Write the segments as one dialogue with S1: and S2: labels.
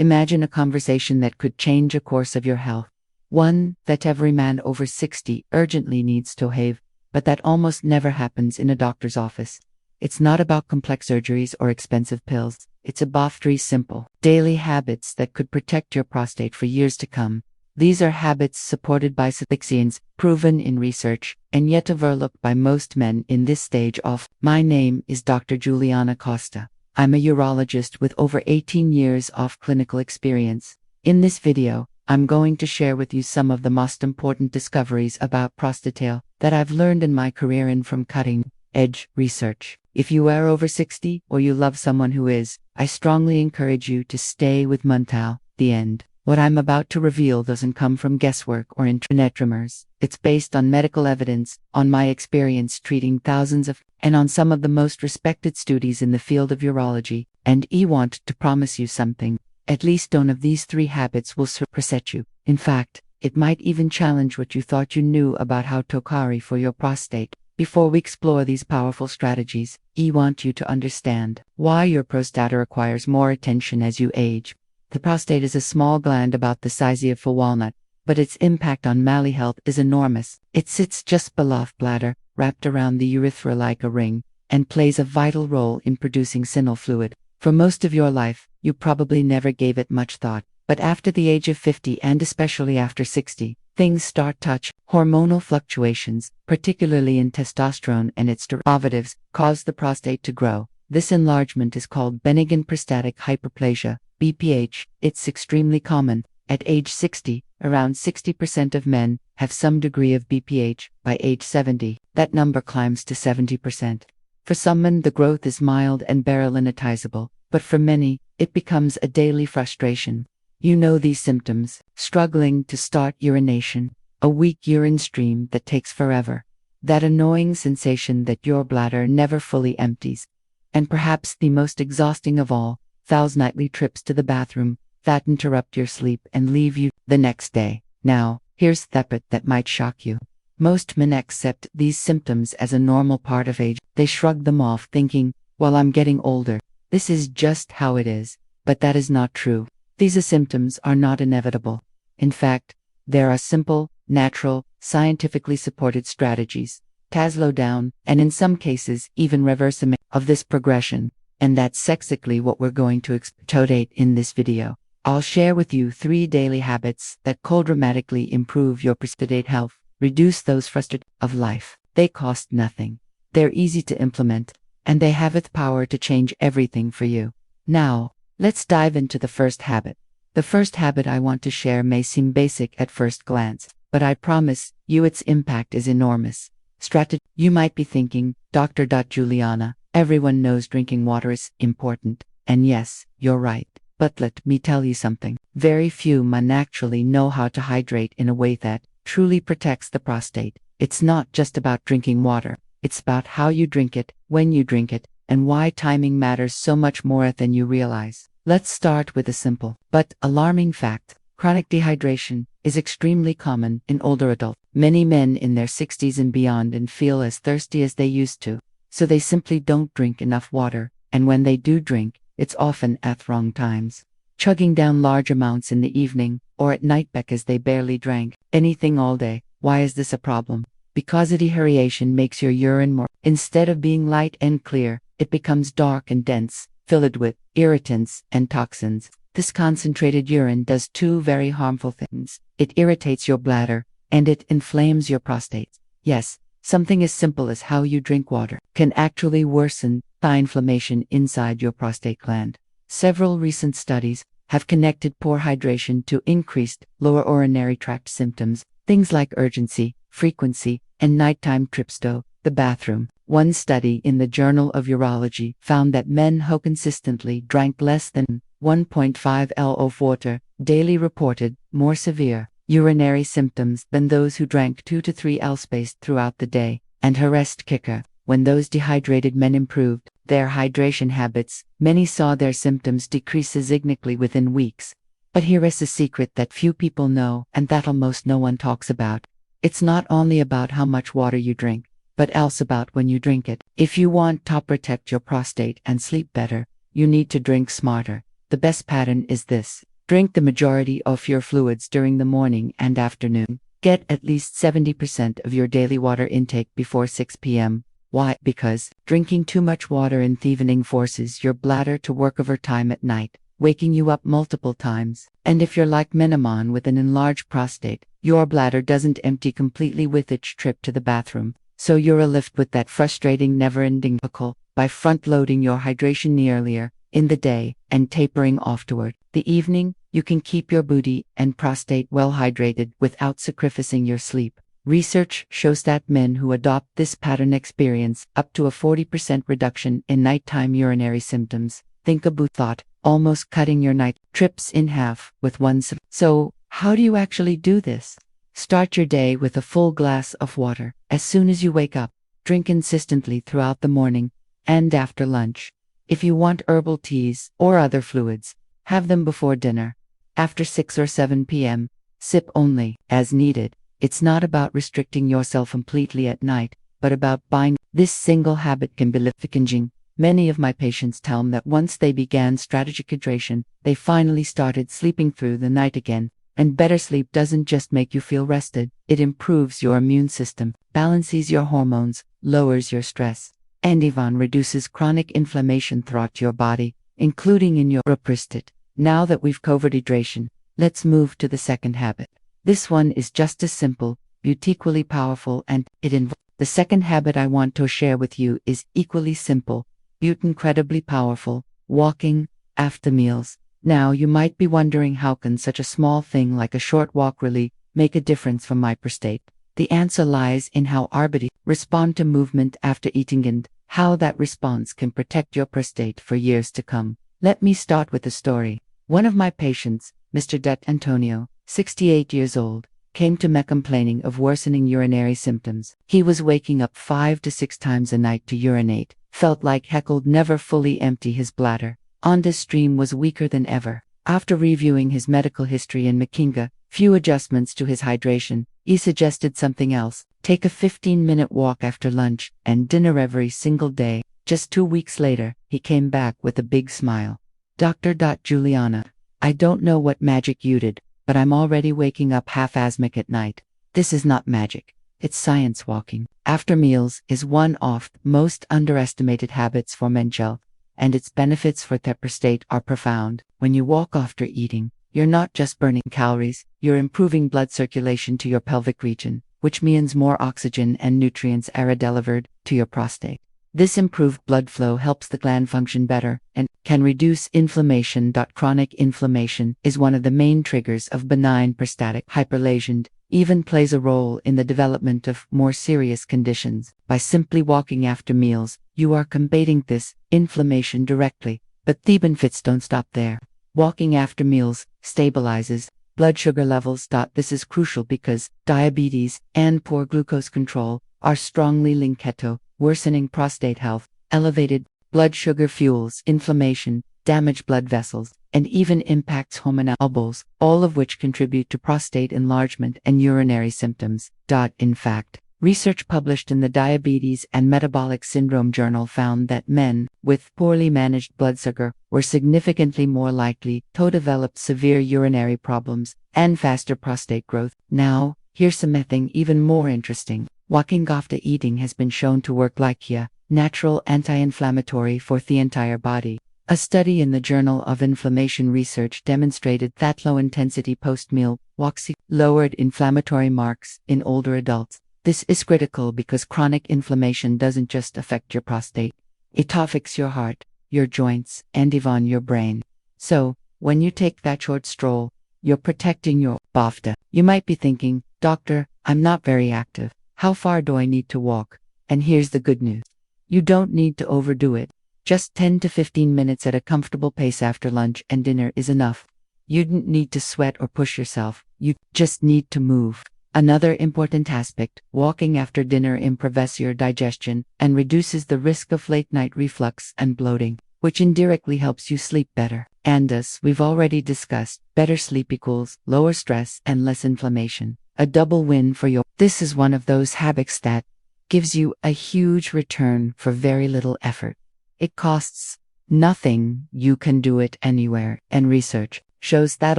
S1: Imagine a conversation that could change the course of your health. One that every man over 60 urgently needs to have, but that almost never happens in a doctor's office. It's not about complex surgeries or expensive pills. It's about 3 simple, daily habits that could protect your prostate for years to come. These are habits supported by science, proven in research, and yet overlooked by most men in this stage of. My name is Dr. Juliana Costa. I'm a urologist with over 18 years of clinical experience. In this video, I'm going to share with you some of the most important discoveries about prostate that I've learned in my career and from cutting-edge research. If you are over 60 or you love someone who is, I strongly encourage you to stay with until the end. What I'm about to reveal doesn't come from guesswork or internet rumors. It's based on medical evidence, on my experience treating thousands of, and on some of the most respected studies in the field of urology. And I want to promise you something. At least one of these 3 habits will reset you. In fact, it might even challenge what you thought you knew about how to care for your prostate. Before we explore these powerful strategies, I want you to understand why your prostate requires more attention as you age. The prostate is a small gland about the size of a walnut, but its impact on male health is enormous. It sits just below the bladder, wrapped around the urethra like a ring, and plays a vital role in producing seminal fluid. For most of your life, you probably never gave it much thought, but after the age of 50 and especially after 60, things start touch. Hormonal fluctuations, particularly in testosterone and its derivatives, cause the prostate to grow. This enlargement is called benign prostatic hyperplasia, BPH. It's extremely common. At age 60, around 60% of men have some degree of BPH. By age 70, that number climbs to 70%. For some men, the growth is mild and barely noticeable, but for many, it becomes a daily frustration. You know these symptoms: struggling to start urination, a weak urine stream that takes forever, that annoying sensation that your bladder never fully empties, and perhaps the most exhausting of all, those nightly trips to the bathroom that interrupt your sleep and leave you the next day. Now, here's the part that might shock you. Most men accept these symptoms as a normal part of age. They shrug them off, thinking, well, I'm getting older. This is just how it is. But that is not true. These symptoms are not inevitable. In fact, there are simple, natural, scientifically supported strategies to slow down, and in some cases, even reverse of this progression. And that's exactly what we're going to explore in this video. I'll share with you 3 daily habits that could dramatically improve your prostate health, reduce those frustrations of life. They cost nothing. They're easy to implement, and they have the power to change everything for you. Now, let's dive into the first habit. The first habit I want to share may seem basic at first glance, but I promise you its impact is enormous. Strategy. You might be thinking, Dr. Juliana, everyone knows drinking water is important. And yes, you're right. But let me tell you something. Very few men actually know how to hydrate in a way that truly protects the prostate. It's not just about drinking water. It's about how you drink it, when you drink it, and why timing matters so much more than you realize. Let's start with a simple but alarming fact. Chronic dehydration is extremely common in older adults. Many men in their 60s and beyond and feel as thirsty as they used to, so they simply don't drink enough water, and when they do drink, it's often at wrong times. Chugging down large amounts in the evening or at night because they barely drank anything all day. Why is this a problem? Because dehydration makes your urine more. Instead of being light and clear, it becomes dark and dense, filled with irritants and toxins. This concentrated urine does 2 very harmful things. It irritates your bladder, and it inflames your prostate. Yes, something as simple as how you drink water can actually worsen the inflammation inside your prostate gland. Several recent studies have connected poor hydration to increased lower urinary tract symptoms, things like urgency, frequency, and nighttime trips to the bathroom. One study in the Journal of Urology found that men who consistently drank less than 1.5 L of water daily reported more severe urinary symptoms than those who drank 2 to 3 L spaced throughout the day. And her rest kicker, when those dehydrated men improved their hydration habits, many saw their symptoms decrease significantly within weeks. But here is a secret that few people know, and that almost no one talks about. It's not only about how much water you drink, but also about when you drink it. If you want to protect your prostate and sleep better, you need to drink smarter. The best pattern is this. Drink the majority of your fluids during the morning and afternoon. Get at least 70% of your daily water intake before 6 p.m. Why? Because drinking too much water in the evening forces your bladder to work overtime at night, waking you up multiple times. And if you're like Menomon with an enlarged prostate, your bladder doesn't empty completely with each trip to the bathroom. So you're left with that frustrating never-ending cycle. By front-loading your hydration earlier in the day and tapering off toward the evening, you can keep your booty and prostate well hydrated without sacrificing your sleep. Research shows that men who adopt this pattern experience up to a 40% reduction in nighttime urinary symptoms. Think about thought, almost cutting your night trips in half with one sip. So, how do you actually do this? Start your day with a full glass of water as soon as you wake up. Drink consistently throughout the morning and after lunch. If you want herbal teas or other fluids, have them before dinner. After 6 or 7 p.m., sip only as needed. It's not about restricting yourself completely at night, but about buying. This single habit can be life-changing. Many of my patients tell me that once they began strategic hydration, they finally started sleeping through the night again. And better sleep doesn't just make you feel rested, it improves your immune system, balances your hormones, lowers your stress, and even reduces chronic inflammation throughout your body, including in your prostate. Now that we've covered hydration, let's move to the second habit. This one is just as simple, but equally powerful, and it involves. The second habit I want to share with you is equally simple, but incredibly powerful: walking after meals. Now you might be wondering, how can such a small thing like a short walk really make a difference for my prostate? The answer lies in how our body respond to movement after eating and how that response can protect your prostate for years to come. Let me start with a story. One of my patients, Mr. Det Antonio, 68 years old, came to me complaining of worsening urinary symptoms. He was waking up 5 to 6 times a night to urinate, felt like he'd never fully empty his bladder. Onda's stream was weaker than ever. After reviewing his medical history and making a few adjustments to his hydration, he suggested something else: take a 15-minute walk after lunch and dinner every single day. Just 2 weeks later, he came back with a big smile. Dr. Juliana, I don't know what magic you did, but I'm already waking up half-asthmatic at night. This is not magic. It's science. Walking after meals is one of the most underestimated habits for men's health, and its benefits for the prostate are profound. When you walk after eating, you're not just burning calories, you're improving blood circulation to your pelvic region, which means more oxygen and nutrients are delivered to your prostate. This improved blood flow helps the gland function better and can reduce inflammation. Chronic inflammation is one of the main triggers of benign prostatic hyperplasia, even plays a role in the development of more serious conditions. By simply walking after meals, you are combating this inflammation directly. But the benefits don't stop there. Walking after meals stabilizes blood sugar levels. This is crucial because diabetes and poor glucose control are strongly linked to worsening prostate health. Elevated blood sugar fuels inflammation, damage blood vessels, and even impacts hormonal levels, all of which contribute to prostate enlargement and urinary symptoms. In fact, research published in the Diabetes and Metabolic Syndrome Journal found that men with poorly managed blood sugar were significantly more likely to develop severe urinary problems and faster prostate growth. Now, here's something even more interesting. Walking after eating has been shown to work like a natural anti-inflammatory for the entire body. A study in the Journal of Inflammation Research demonstrated that low-intensity post-meal walks lowered inflammatory marks in older adults. This is critical because chronic inflammation doesn't just affect your prostate. It affects your heart, your joints, and even your brain. So, when you take that short stroll, you're protecting your BAFTA. You might be thinking, Doctor, I'm not very active. How far do I need to walk? And here's the good news. You don't need to overdo it. Just 10 to 15 minutes at a comfortable pace after lunch and dinner is enough. You don't need to sweat or push yourself. You just need to move. Another important aspect, walking after dinner improves your digestion and reduces the risk of late-night reflux and bloating, which indirectly helps you sleep better. And as we've already discussed, better sleep equals lower stress and less inflammation. A double win for your. This is one of those habits that gives you a huge return for very little effort. It costs nothing, you can do it anywhere, and research shows that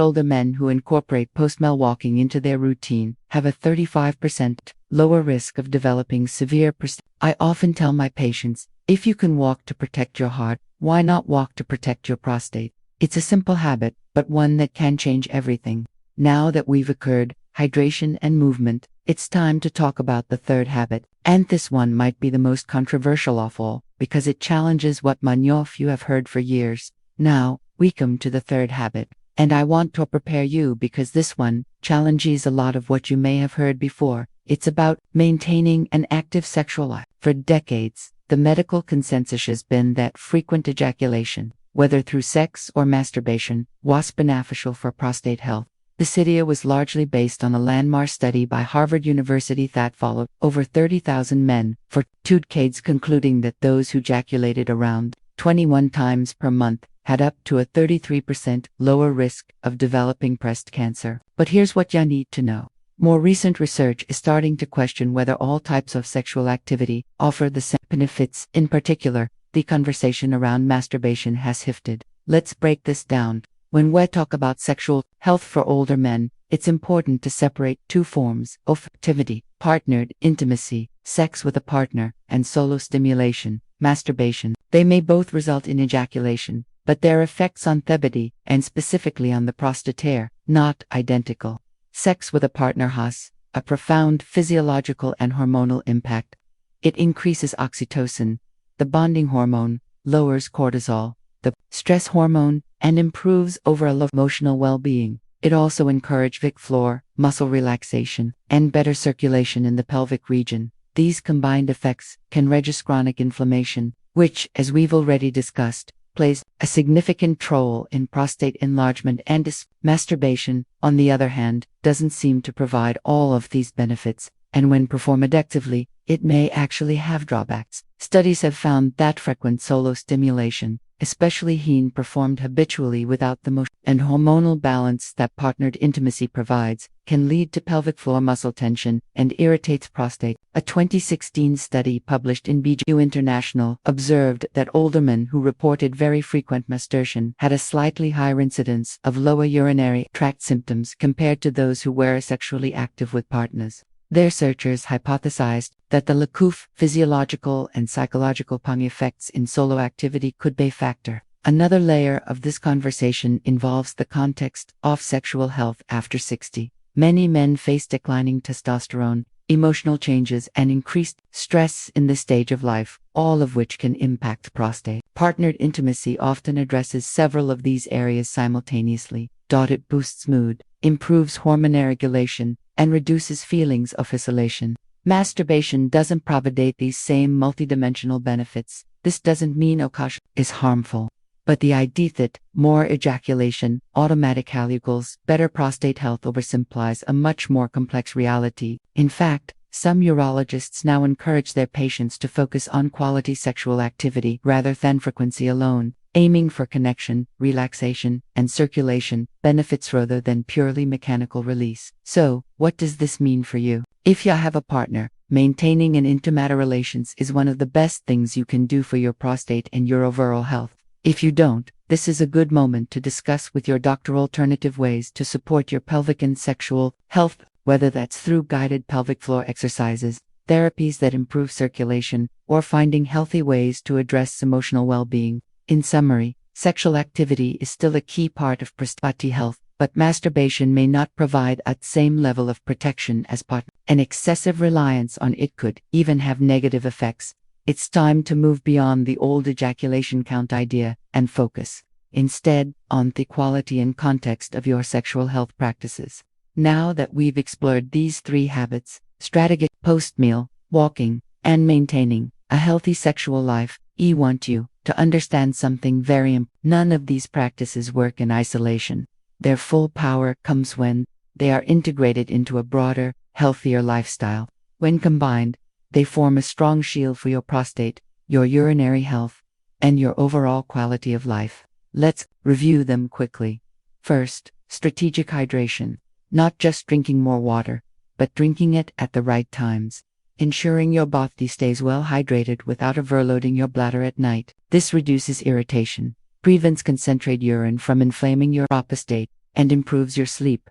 S1: older men who incorporate post-meal walking into their routine have a 35% lower risk of developing severe prostate. I often tell my patients, if you can walk to protect your heart, why not walk to protect your prostate? It's a simple habit, but one that can change everything. Now that we've occurred hydration and movement, it's time to talk about the third habit. And this one might be the most controversial of all, because it challenges what many of you have heard for years. Now, we come to the third habit. And I want to prepare you because this one challenges a lot of what you may have heard before. It's about maintaining an active sexual life. For decades, the medical consensus has been that frequent ejaculation, whether through sex or masturbation, was beneficial for prostate health. This idea was largely based on a landmark study by Harvard University that followed over 30,000 men for 2 decades, concluding that those who ejaculated around 21 times per month had up to a 33% lower risk of developing breast cancer. But here's what you need to know. More recent research is starting to question whether all types of sexual activity offer the same benefits. In particular, the conversation around masturbation has shifted. Let's break this down. When we talk about sexual health for older men, it's important to separate 2 forms of activity: partnered intimacy, sex with a partner, and solo stimulation, masturbation. They may both result in ejaculation, but their effects on libido, and specifically on the prostate, are not identical. Sex with a partner has a profound physiological and hormonal impact. It increases oxytocin, the bonding hormone, lowers cortisol, the stress hormone, and improves overall emotional well-being. It also encourages pelvic floor, muscle relaxation, and better circulation in the pelvic region. These combined effects can reduce chronic inflammation, which, as we've already discussed, plays a significant role in prostate enlargement and masturbation, on the other hand, doesn't seem to provide all of these benefits, and when performed actively, it may actually have drawbacks. Studies have found that frequent solo stimulation, especially when performed habitually without the motion and hormonal balance that partnered intimacy provides, can lead to pelvic floor muscle tension and irritates prostate. A 2016 study published in BGU International observed that older men who reported very frequent masturbation had a slightly higher incidence of lower urinary tract symptoms compared to those who were sexually active with partners. The researchers hypothesized that the lack of physiological and psychological effects in solo activity could be a factor. Another layer of this conversation involves the context of sexual health after 60. Many men face declining testosterone, emotional changes, and increased stress in this stage of life, all of which can impact prostate. Partnered intimacy often addresses several of these areas simultaneously. It boosts mood, improves hormone regulation, and reduces feelings of isolation. Masturbation doesn't provide these same multidimensional benefits. This doesn't mean occasion is harmful, but the idea that more ejaculation automatically equals better prostate health oversimplifies a much more complex reality. In fact, some urologists now encourage their patients to focus on quality sexual activity rather than frequency alone, aiming for connection, relaxation, and circulation benefits rather than purely mechanical release. So, what does this mean for you? If you have a partner, maintaining an intimate relations is one of the best things you can do for your prostate and your overall health. If you don't, this is a good moment to discuss with your doctor alternative ways to support your pelvic and sexual health, whether that's through guided pelvic floor exercises, therapies that improve circulation, or finding healthy ways to address emotional well-being. In summary, sexual activity is still a key part of prostate health, but masturbation may not provide the same level of protection as partner. An excessive reliance on it could even have negative effects. It's time to move beyond the old ejaculation count idea and focus, instead, on the quality and context of your sexual health practices. Now that we've explored these 3 habits, strategy, post-meal, walking, and maintaining a healthy sexual life, I want you to understand something very important. None of these practices work in isolation. Their full power comes when they are integrated into a broader, healthier lifestyle. When combined, they form a strong shield for your prostate, your urinary health, and your overall quality of life. Let's review them quickly. First, strategic hydration. Not just drinking more water, but drinking it at the right times. Ensuring your body stays well hydrated without overloading your bladder at night. This reduces irritation, prevents concentrated urine from inflaming your prostate, and improves your sleep.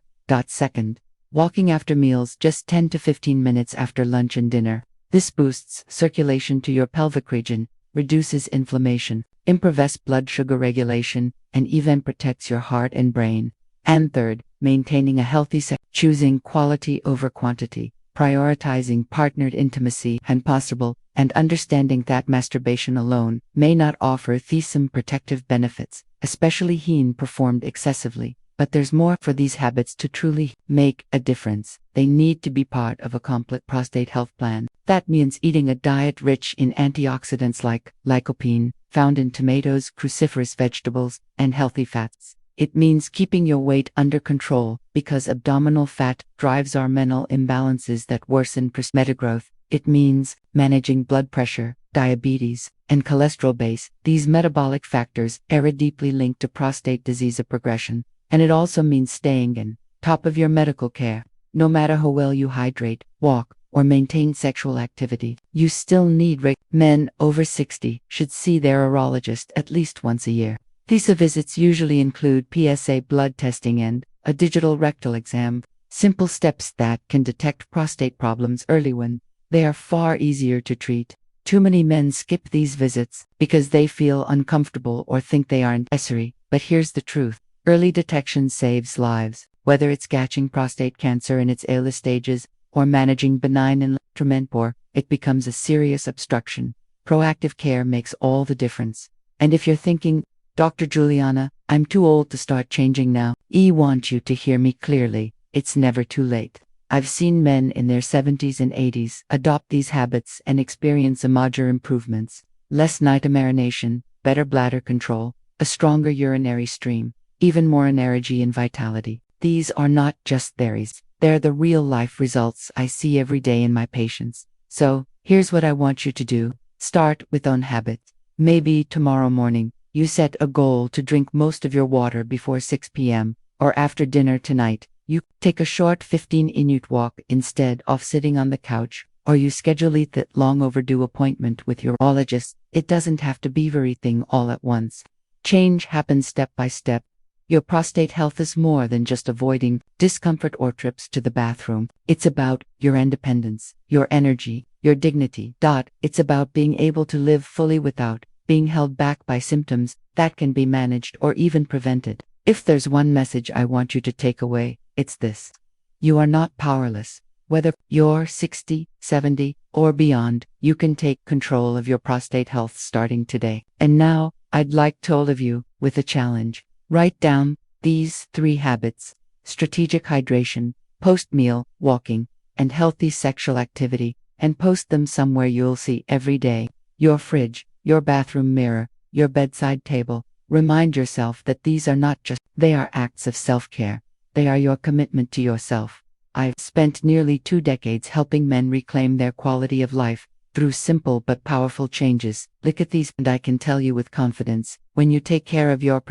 S1: Second, walking after meals just 10 to 15 minutes after lunch and dinner. This boosts circulation to your pelvic region, reduces inflammation, improves blood sugar regulation, and even protects your heart and brain. And third, maintaining a healthy sex, choosing quality over quantity, prioritizing partnered intimacy and possible, and understanding that masturbation alone may not offer some protective benefits, especially when performed excessively. But there's more. For these habits to truly make a difference, they need to be part of a complete prostate health plan. That means eating a diet rich in antioxidants like lycopene, found in tomatoes, cruciferous vegetables, and healthy fats. It means keeping your weight under control, because abdominal fat drives hormonal imbalances that worsen prostate growth. It means managing blood pressure, diabetes, and cholesterol base. These metabolic factors are deeply linked to prostate disease progression. And it also means staying on top of your medical care. No matter how well you hydrate, walk, or maintain sexual activity, you still need Men over 60 should see their urologist at least once a year. These visits usually include PSA blood testing and a digital rectal exam, simple steps that can detect prostate problems early when they are far easier to treat. Too many men skip these visits because they feel uncomfortable or think they aren't necessary. But here's the truth. Early detection saves lives, whether it's catching prostate cancer in its early stages or managing benign enlargement, or it becomes a serious obstruction. Proactive care makes all the difference. And if you're thinking, Dr. Juliana, I'm too old to start changing now, I want you to hear me clearly. It's never too late. I've seen men in their 70s and 80s adopt these habits and experience major improvements. Less night urination, better bladder control, a stronger urinary stream, even more energy and vitality. These are not just theories. They're the real-life results I see every day in my patients. So, here's what I want you to do. Start with own habits. Maybe tomorrow morning, you set a goal to drink most of your water before 6 p.m., or after dinner tonight, you take a short 15-minute walk instead of sitting on the couch, or you schedule that long overdue appointment with your urologist. It doesn't have to be everything all at once. Change happens step by step. Your prostate health is more than just avoiding discomfort or trips to the bathroom. It's about your independence, your energy, your dignity. It's about being able to live fully without being held back by symptoms that can be managed or even prevented. If there's one message I want you to take away, it's this. You are not powerless. Whether you're 60, 70, or beyond, you can take control of your prostate health starting today. And now, I'd like to all of you with a challenge. Write down these 3 habits: strategic hydration, post-meal walking, and healthy sexual activity, and post them somewhere you'll see every day. Your fridge, your bathroom mirror, your bedside table. Remind yourself that these are not just, they are acts of self-care. They are your commitment to yourself. I've spent nearly 2 decades helping men reclaim their quality of life through simple but powerful changes. Look at these, and I can tell you with confidence, when you take care of you're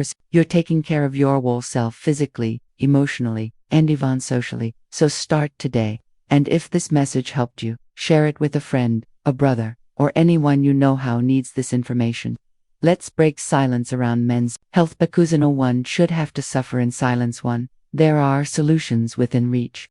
S1: taking care of your whole self physically, emotionally, and even socially. So start today. And if this message helped you, share it with a friend, a brother, or anyone you know who needs this information. Let's break silence around men's health, because no one should have to suffer in silence. There are solutions within reach.